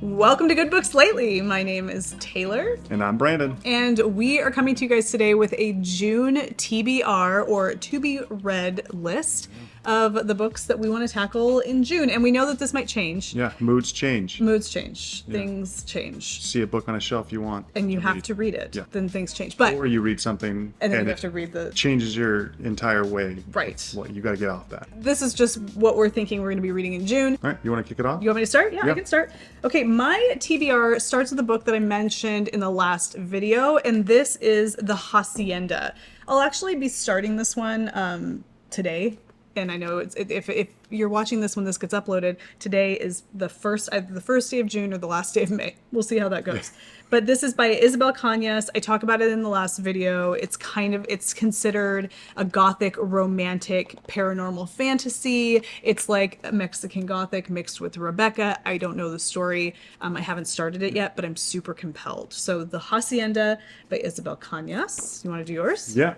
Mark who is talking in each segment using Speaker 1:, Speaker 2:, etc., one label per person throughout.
Speaker 1: Welcome to Good Books Lately. My name is Tayler.
Speaker 2: And I'm Branden.
Speaker 1: And we are coming to you guys today with a June TBR, or to be read list of the books that we want to tackle in June. And we know that this might change.
Speaker 2: Yeah, moods change.
Speaker 1: Moods change. Yeah. Things change.
Speaker 2: See a book on a shelf you want.
Speaker 1: And you have to read it.
Speaker 2: Yeah.
Speaker 1: Then things change. But
Speaker 2: or you read something
Speaker 1: and then you have to read the...
Speaker 2: changes your entire way.
Speaker 1: Right.
Speaker 2: Well, you got to get off that.
Speaker 1: This is just what we're thinking we're going to be reading in June.
Speaker 2: All right, you want to kick it off?
Speaker 1: You want me to start? Yeah, I can start. Okay, my TBR starts with the book that I mentioned in the last video, and this is The Hacienda. I'll actually be starting this one today, and I know if you're watching this when this gets uploaded, today is the first day of June or the last day of May. We'll see how that goes. But this is by Isabel Cañas. I talk about it in the last video. It's considered a gothic romantic paranormal fantasy. It's like a Mexican gothic mixed with Rebecca. I don't know the story. I haven't started it yet, but I'm super compelled. So The Hacienda by Isabel Cañas. You want to do yours?
Speaker 2: Yeah.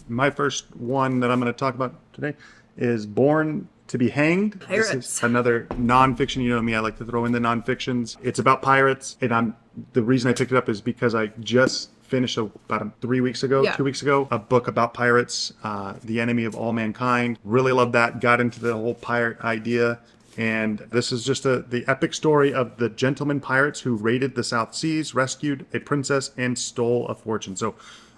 Speaker 2: My first one that I'm going to talk about today is Born to be Hanged.
Speaker 1: Pirates.
Speaker 2: This is another nonfiction. You know me, I like to throw in the nonfictions. It's about pirates, and the reason I picked it up is because I just finished about 2 weeks ago, a book about pirates, The Enemy of All Mankind. Really loved that. Got into the whole pirate idea. And this is just the epic story of the gentleman pirates who raided the South Seas, rescued a princess, and stole a fortune. So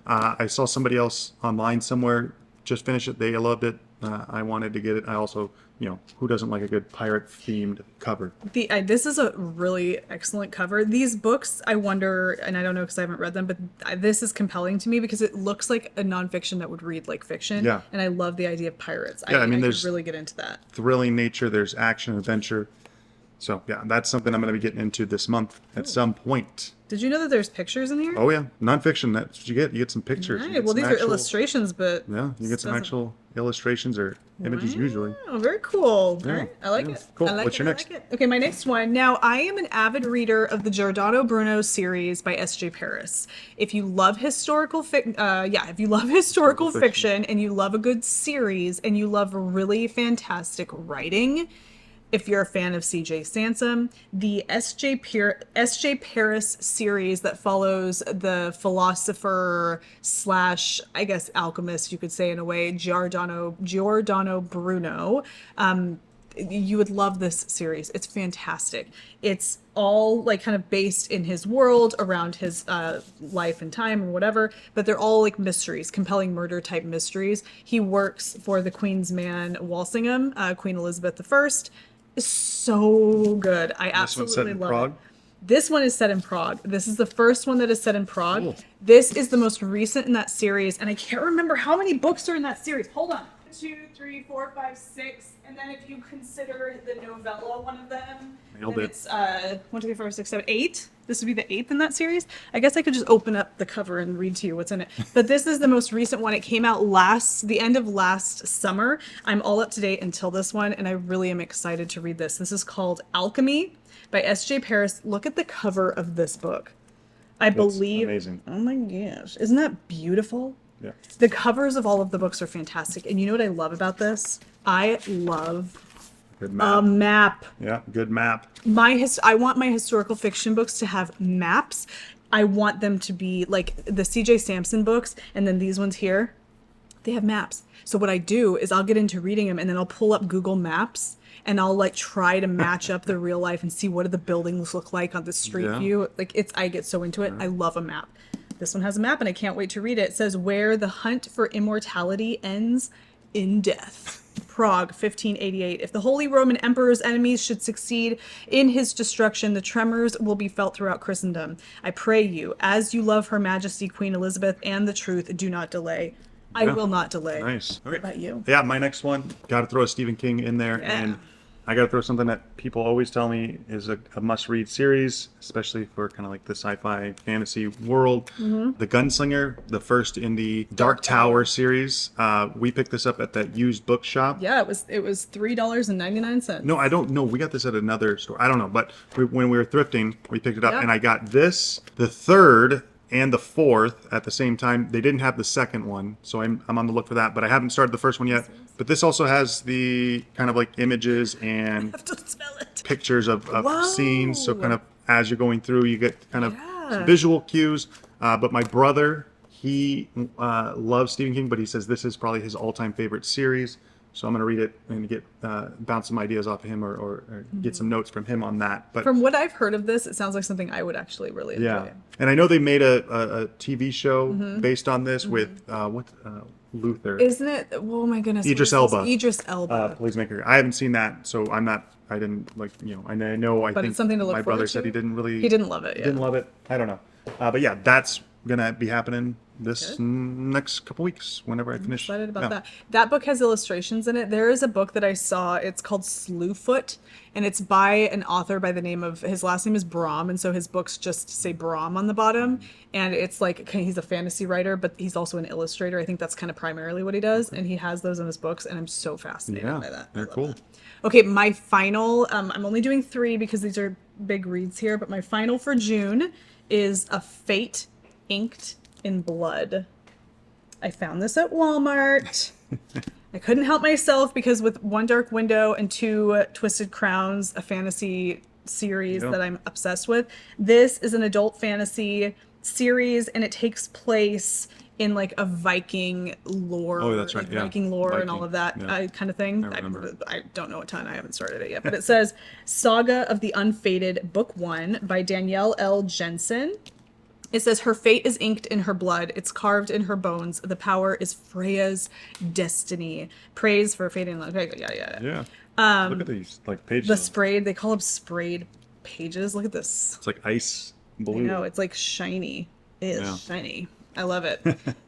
Speaker 2: I saw somebody else online somewhere just finish it. They loved it. I wanted to get it. I also, who doesn't like a good pirate-themed cover?
Speaker 1: This is a really excellent cover. These books, I wonder, and I don't know because I haven't read them, but this is compelling to me because it looks like a nonfiction that would read like fiction.
Speaker 2: Yeah.
Speaker 1: And I love the idea of pirates.
Speaker 2: Yeah, I mean,
Speaker 1: could really get into that.
Speaker 2: Thrilling nature. There's action, adventure. So, yeah, that's something I'm going to be getting into this month at some point.
Speaker 1: Did you know that there's pictures in here?
Speaker 2: Oh, yeah. Nonfiction, that's what you get. You get some pictures.
Speaker 1: Right. Well, these are illustrations, but...
Speaker 2: Yeah, you get some actual illustrations or images usually.
Speaker 1: Oh, very cool.
Speaker 2: Yeah.
Speaker 1: All right. I like it.
Speaker 2: Cool.
Speaker 1: I like
Speaker 2: What's your next?
Speaker 1: I like it. Okay, my next one. Now, I am an avid reader of the Giordano Bruno series by S.J. Paris. If you love historical fiction and you love a good series and you love really fantastic writing... If you're a fan of C.J. Sansom, the S.J. Paris series that follows the philosopher / I guess alchemist, you could say in a way, Giordano Bruno, you would love this series. It's fantastic. It's all like kind of based in his world around his life and time or whatever, but they're all like mysteries, compelling murder type mysteries. He works for the Queen's Man Walsingham, Queen Elizabeth I. Is so good. I absolutely love it. This one is set in Prague. This is the first one that is set in Prague. Cool. This is the most recent in that series, and I can't remember how many books are in that series. Hold on. 2, 3, 4, 5, 6, and then if you consider the novella one of them, it's 1, 2, 3, 4, 6, 7, 8. This would be the 8th in that series. I guess I could just open up the cover and read to you what's in it. But this is the most recent one. It came out the end of last summer. I'm all up to date until this one, and I really am excited to read this. This is called Alchemy by S.J. Paris. Look at the cover of this book. That's amazing. Oh my gosh. Isn't that beautiful?
Speaker 2: Yeah.
Speaker 1: The covers of all of the books are fantastic. And you know what I love about this? I love a map.
Speaker 2: Yeah, good map.
Speaker 1: I want my historical fiction books to have maps. I want them to be like the C.J. Sansom books, and then these ones here, they have maps. So what I do is I'll get into reading them, and then I'll pull up Google Maps, and I'll like try to match up the real life and see what do the buildings look like on the street view. Like I get so into it. I love a map. This one has a map, and I can't wait to read it. It says, "Where the hunt for immortality ends in death." Prague, 1588. If the Holy Roman Emperor's enemies should succeed in his destruction, the tremors will be felt throughout Christendom. I pray you, as you love Her Majesty Queen Elizabeth and the truth, do not delay. I will not delay.
Speaker 2: Nice. Okay.
Speaker 1: What about you?
Speaker 2: Yeah, my next one, got to throw a Stephen King in there.
Speaker 1: Yeah.
Speaker 2: And I got to throw something that people always tell me is a must-read series, especially for kind of like the sci-fi fantasy world. Mm-hmm. The Gunslinger, the first in the Dark Tower series. We picked this up at that used bookshop.
Speaker 1: Yeah, it was $3.99.
Speaker 2: No, I don't know. We got this at another store. I don't know. But when we were thrifting, we picked it up. Yeah. And I got this, the third and the fourth at the same time. They didn't have the second one, so I'm on the look for that. But I haven't started the first one yet. But this also has the kind of like images and
Speaker 1: have to smell it.
Speaker 2: pictures of scenes. So kind of as you're going through, you get kind of some visual cues. But my brother, he loves Stephen King, but he says this is probably his all-time favorite series. So I'm going to read it and get bounce some ideas off of him or get some notes from him on that. But
Speaker 1: from what I've heard of this, it sounds like something I would actually really enjoy.
Speaker 2: Yeah, and I know they made a TV show based on this with Luther.
Speaker 1: Isn't it? Oh my goodness.
Speaker 2: Idris Elba.
Speaker 1: Idris Elba.
Speaker 2: Police I haven't seen that, so I'm not. I didn't like. I know. I
Speaker 1: but
Speaker 2: think
Speaker 1: it's something to look
Speaker 2: my
Speaker 1: forward
Speaker 2: brother
Speaker 1: to.
Speaker 2: said he didn't really.
Speaker 1: He didn't love it. Yeah.
Speaker 2: Didn't love it. I don't know. But yeah, that's gonna be happening this next couple weeks whenever I finish.
Speaker 1: I'm excited about that. That book has illustrations in it. There is a book that I saw. It's called Slewfoot, and it's by an author by the name of, his last name is Brom, and so his books just say Brom on the bottom. And it's like, he's a fantasy writer, but he's also an illustrator. I think that's kind of primarily what he does, and he has those in his books, and I'm so fascinated by that.
Speaker 2: They're cool.
Speaker 1: That. Okay, my final, I'm only doing 3 because these are big reads here, but my final for June is A Fate Inked in Blood. I found this at Walmart. I couldn't help myself because with One Dark Window and 2 Twisted Crowns, a fantasy series that I'm obsessed with, this is an adult fantasy series, and it takes place in like a Viking lore, Viking lore and all of that kind of thing. I don't know a ton. I haven't started it yet, but it says Saga of the Unfated, Book 1 by Danielle L. Jensen. It says her fate is inked in her blood. It's carved in her bones. The power is Freya's destiny. Praise for fate and love.
Speaker 2: Yeah. Look at these like pages.
Speaker 1: The sprayed. They call them sprayed pages. Look at this.
Speaker 2: It's like ice blue.
Speaker 1: I know. It's like shiny. It is shiny. I love it.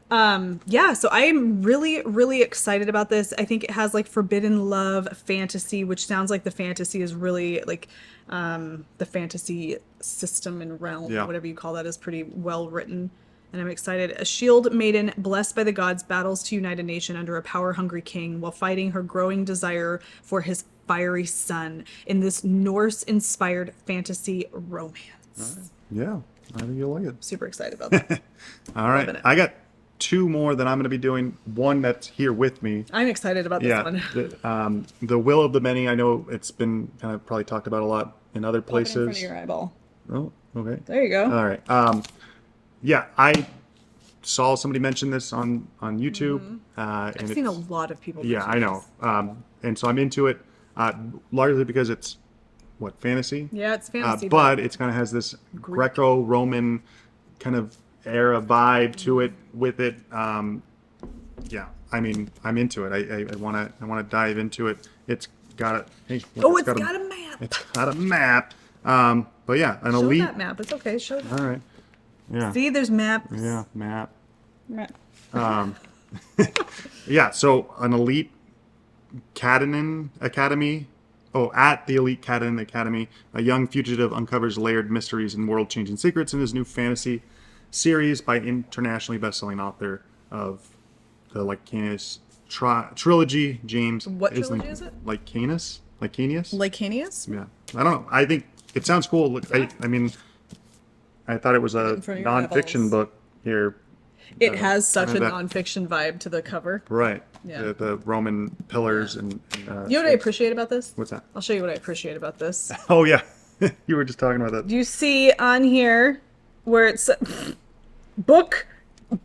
Speaker 1: So I am really, really excited about this. I think it has like forbidden love fantasy, which sounds like the fantasy is really like the fantasy system and realm, whatever you call that, is pretty well written. And I'm excited. A shield maiden blessed by the gods battles to unite a nation under a power-hungry king while fighting her growing desire for his fiery son in this Norse-inspired fantasy romance.
Speaker 2: Yeah. I think you'll like it.
Speaker 1: Super excited about that.
Speaker 2: All right. I got 2 more that I'm going to be doing. One that's here with me.
Speaker 1: I'm excited about this one.
Speaker 2: The Will of the Many. I know it's been kind of probably talked about a lot in other places.
Speaker 1: Pop it in front of your eyeball.
Speaker 2: Oh, okay.
Speaker 1: There you go.
Speaker 2: All right. I saw somebody mention this on YouTube.
Speaker 1: I've seen a lot of people.
Speaker 2: Yeah, I know. And so I'm into it largely because it's fantasy?
Speaker 1: Yeah, it's fantasy.
Speaker 2: But it kind of has this Greco-Roman kind of era vibe to it with it. I mean, I'm into it. I want to dive into it. It's got a
Speaker 1: it's got a map.
Speaker 2: It's got a map. But yeah, an
Speaker 1: Show
Speaker 2: elite.
Speaker 1: that map. It's okay. Show that.
Speaker 2: All right. Yeah.
Speaker 1: See, there's maps.
Speaker 2: Yeah, map.
Speaker 1: Map.
Speaker 2: So an elite Catanan Academy. At the elite Catanan Academy, a young fugitive uncovers layered mysteries and world-changing secrets in his new fantasy series by internationally best-selling author of the Lycanus trilogy, James.
Speaker 1: What trilogy is it?
Speaker 2: Lycanus?
Speaker 1: Lycanus?
Speaker 2: Yeah. I don't know. I think it sounds cool. I mean, I thought it was a nonfiction book here.
Speaker 1: It has such a nonfiction vibe to the cover.
Speaker 2: Right.
Speaker 1: Yeah.
Speaker 2: The Roman pillars and
Speaker 1: you know what I appreciate about this?
Speaker 2: What's that?
Speaker 1: I'll show you what I appreciate about this.
Speaker 2: Oh, yeah. You were just talking about that.
Speaker 1: Do you see on here where it's book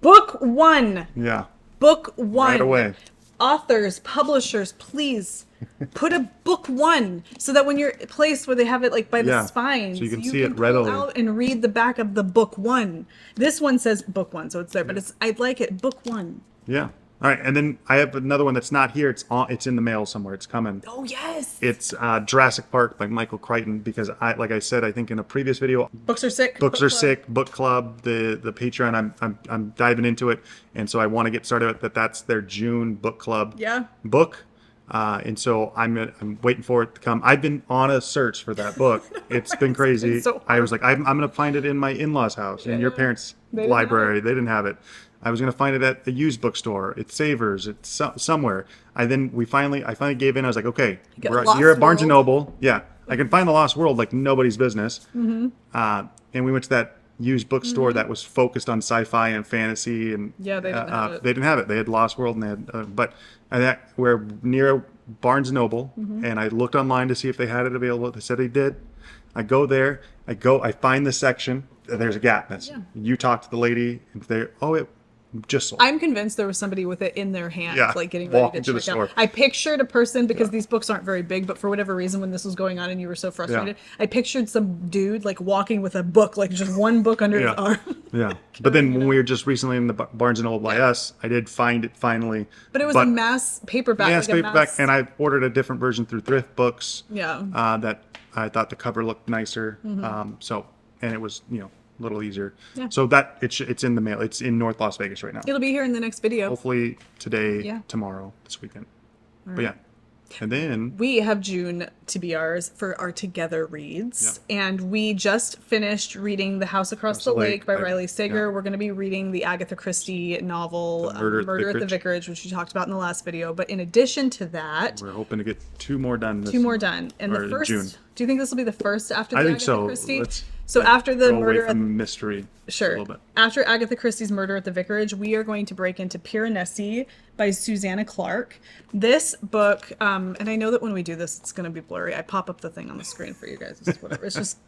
Speaker 1: 1?
Speaker 2: Yeah.
Speaker 1: Book 1.
Speaker 2: Right away.
Speaker 1: Authors, publishers, please put a book 1 so that when you're placed where they have it like by the spine,
Speaker 2: so you can see it readily
Speaker 1: out and read the back of the book 1. This one says book 1, so it's there, but I like it, book 1.
Speaker 2: Yeah. All right, and then I have another one that's not here. It's in the mail somewhere. It's coming.
Speaker 1: Oh yes.
Speaker 2: It's Jurassic Park by Michael Crichton because like I said, I think in a previous video,
Speaker 1: books are sick.
Speaker 2: Books are sick. Book Club, the Patreon. I'm diving into it, and so I want to get started with that. That's their June book club. Book. And so I'm waiting for it to come. I've been on a search for that book. It's been crazy. I was like, I'm gonna find it in my in-laws' house, in your parents' library. They didn't have it. I was gonna find it at a used bookstore. It's Savers. It's somewhere. I finally gave in. I was like, okay, you're at Barnes and Noble. Yeah, I can find the Lost World like nobody's business. Mm-hmm. And we went to that used bookstore that was focused on sci-fi and fantasy, and
Speaker 1: Yeah, they didn't have it.
Speaker 2: They didn't have it. They had Lost World, and they had, but and that we're near Barnes and Noble, and I looked online to see if they had it available. They said they did. I go there. I find the section. There's a gap. You talk to the lady, and it just sold.
Speaker 1: I'm convinced there was somebody with it in their hand, like getting
Speaker 2: walking
Speaker 1: ready to
Speaker 2: the
Speaker 1: check
Speaker 2: store.
Speaker 1: out. I pictured a person, because these books aren't very big, but for whatever reason, when this was going on and you were so frustrated, I pictured some dude like walking with a book, like just one book under his arm.
Speaker 2: Yeah. But then when we were just recently in the Barnes and Noble by us, I did find it finally.
Speaker 1: But it was a mass paperback.
Speaker 2: Mass paperback, and I ordered a different version through Thrift Books.
Speaker 1: Yeah.
Speaker 2: That I thought the cover looked nicer. And it was, a little easier.
Speaker 1: Yeah.
Speaker 2: So that it's in the mail. It's in North Las Vegas right now.
Speaker 1: It'll be here in the next video.
Speaker 2: Hopefully today, tomorrow, this weekend. But yeah. And then
Speaker 1: we have June TBRs for our Together reads. And we just finished reading The House Across the Lake by Riley Sager. We're going to be reading the Agatha Christie novel, Murder at the Vicarage, which we talked about in the last video. But in addition to that,
Speaker 2: we're hoping to get 2 more done.
Speaker 1: And the first,
Speaker 2: June.
Speaker 1: Do you think this will be the first after the
Speaker 2: I think
Speaker 1: Agatha
Speaker 2: so.
Speaker 1: Christie? So after the Murder at
Speaker 2: mystery.
Speaker 1: Sure.
Speaker 2: A little bit.
Speaker 1: After Agatha Christie's Murder at the Vicarage, we are going to break into Piranesi by Susanna Clarke. This book, and I know that when we do this, it's going to be blurry. I pop up the thing on the screen for you guys. It's whatever. It's just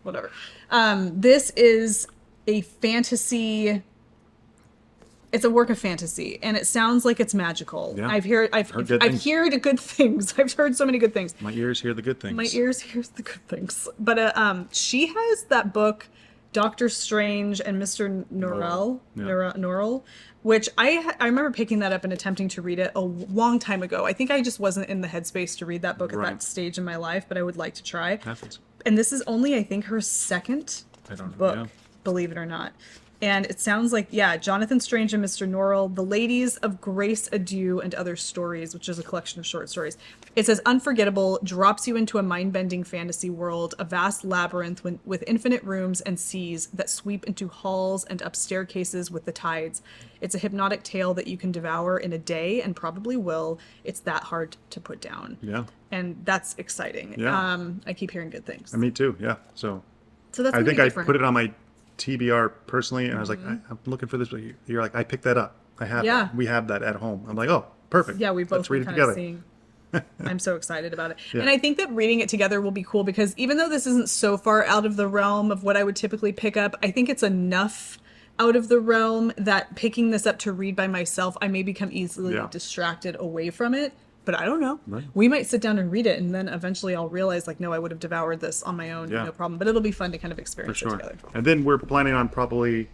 Speaker 1: whatever. This is a fantasy. It's a work of fantasy, and it sounds like it's magical.
Speaker 2: Yeah.
Speaker 1: I've heard good things. I've heard so many good things.
Speaker 2: My ears hear the good things.
Speaker 1: My ears hear the good things. But she has that book, Doctor Strange and Mr. Norrell, which I remember picking that up and attempting to read it a long time ago. I think I just wasn't in the headspace to read that book at that stage in my life, but I would like to try.
Speaker 2: Happens.
Speaker 1: And this is only, I think, her second book, believe it or not. And it sounds like, Jonathan Strange and Mr. Norrell, The Ladies of Grace Adieu and Other Stories, which is a collection of short stories. It says, unforgettable, drops you into a mind-bending fantasy world, a vast labyrinth with infinite rooms and seas that sweep into halls and up staircases with the tides. It's a hypnotic tale that you can devour in a day, and probably will. It's that hard to put down.
Speaker 2: Yeah.
Speaker 1: And that's exciting.
Speaker 2: Yeah.
Speaker 1: I keep hearing good things.
Speaker 2: Me too, yeah. So
Speaker 1: that's
Speaker 2: I think I put it on my TBR personally, and I was like, I'm looking for this. You're like, I picked that up. I have that. We have that at home. I'm like, oh, perfect.
Speaker 1: Yeah, we both
Speaker 2: Let's read it
Speaker 1: kind
Speaker 2: together.
Speaker 1: of seeing. I'm so excited about it. And I think that reading it together will be cool, because even though this isn't so far out of the realm of what I would typically pick up, I think it's enough out of the realm that picking this up to read by myself, I may become easily distracted away from it. But I don't know. Right. We might sit down and read it, and then eventually I'll realize, like, no, I would have devoured this on my own, no problem. But it'll be fun to kind of experience it together.
Speaker 2: And then we're planning on probably...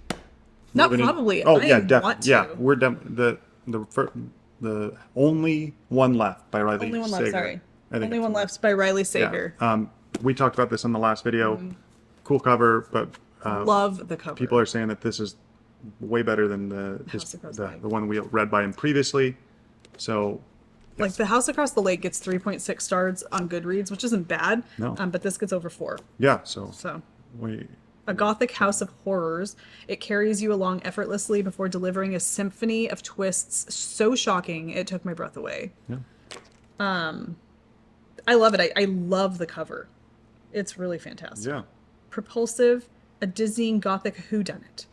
Speaker 1: Not probably.
Speaker 2: Definitely. Yeah, we're done. The only one left by Riley Sager.
Speaker 1: Only one left, sorry. Only one left by Riley Sager.
Speaker 2: Yeah. We talked about this in the last video. Cool cover, but...
Speaker 1: love the cover.
Speaker 2: People are saying that this is way better than the one we read by him previously. So...
Speaker 1: Like, The House Across the Lake gets 3.6 stars on Goodreads, which isn't bad.
Speaker 2: No.
Speaker 1: But this gets over 4.
Speaker 2: Yeah, so
Speaker 1: a gothic house of horrors. It carries you along effortlessly before delivering a symphony of twists so shocking it took my breath away.
Speaker 2: Yeah.
Speaker 1: I love it. I love the cover. It's really fantastic.
Speaker 2: Yeah.
Speaker 1: Propulsive, a dizzying gothic whodunit.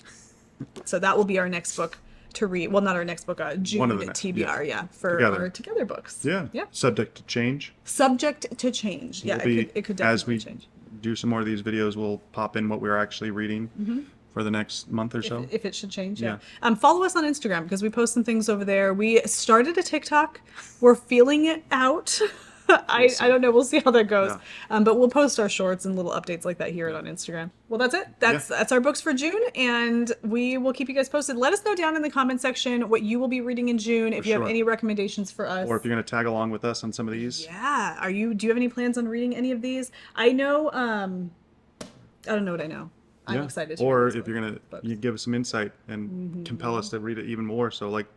Speaker 1: So that will be our next book to read. Well, not our next book, June TBR, for our Together books.
Speaker 2: Yeah. Subject to change.
Speaker 1: Subject to change. Yeah, it could definitely change.
Speaker 2: Do some more of these videos, we'll pop in what we're actually reading for the next month or so.
Speaker 1: If it should change, follow us on Instagram, because we post some things over there. We started a TikTok. We're feeling it out. I don't know. We'll see how that goes. Yeah. But we'll post our shorts and little updates like that here on Instagram. Well, that's it. That's our books for June, and we will keep you guys posted. Let us know down in the comment section what you will be reading in June, if you have any recommendations for us.
Speaker 2: Or if you're going to tag along with us on some of these.
Speaker 1: Yeah. Do you have any plans on reading any of these? I know, I don't know what I know. I'm excited to
Speaker 2: Or if you're going to give us some insight and compel us to read it even more. So, like,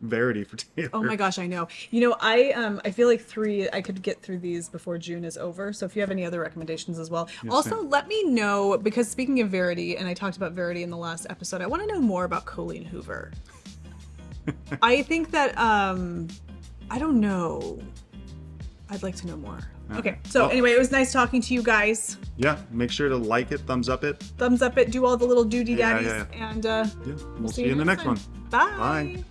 Speaker 2: Verity for Tayler.
Speaker 1: Oh my gosh, I know. I feel like I could get through these before June is over. So if you have any other recommendations as well. Yes, also, let me know, because speaking of Verity, and I talked about Verity in the last episode, I want to know more about Colleen Hoover. I think that, I don't know. I'd like to know more. Okay. So anyway, it was nice talking to you guys.
Speaker 2: Yeah. Make sure to like it, thumbs up it.
Speaker 1: Thumbs up it. Do all the little doody daddies.
Speaker 2: Yeah.
Speaker 1: And
Speaker 2: We'll see you in the next one.
Speaker 1: Bye.
Speaker 2: Bye.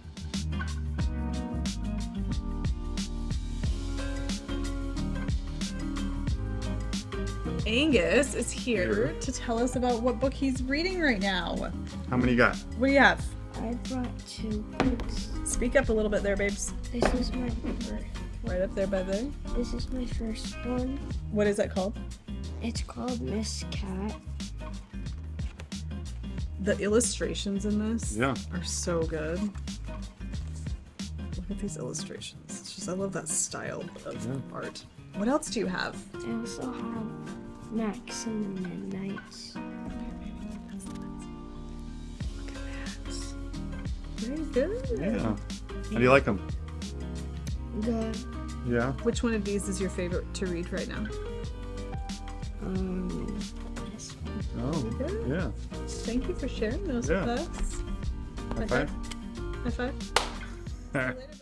Speaker 1: Angus is here to tell us about what book he's reading right now.
Speaker 2: How many you got?
Speaker 1: What do you have?
Speaker 3: I brought 2 books.
Speaker 1: Speak up a little bit there, babes.
Speaker 3: This is my first.
Speaker 1: Right up there by there.
Speaker 3: This is my first one.
Speaker 1: What is that called?
Speaker 3: It's called Miss Cat.
Speaker 1: The illustrations in this
Speaker 2: Yeah.
Speaker 1: are so good. Look at these illustrations. It's just, I love that style of art. What else do you have?
Speaker 3: I also have Max and the Midnights.
Speaker 1: Look at that. Very good.
Speaker 2: Yeah. How do you like them?
Speaker 3: Good.
Speaker 2: Yeah.
Speaker 1: Which one of these is your favorite to read right now?
Speaker 3: This one.
Speaker 2: Oh.
Speaker 1: Good.
Speaker 2: Yeah.
Speaker 1: Thank you for sharing those
Speaker 2: Yeah.
Speaker 1: with us.
Speaker 2: High five.
Speaker 1: High five.
Speaker 2: All right.
Speaker 1: Later, bye.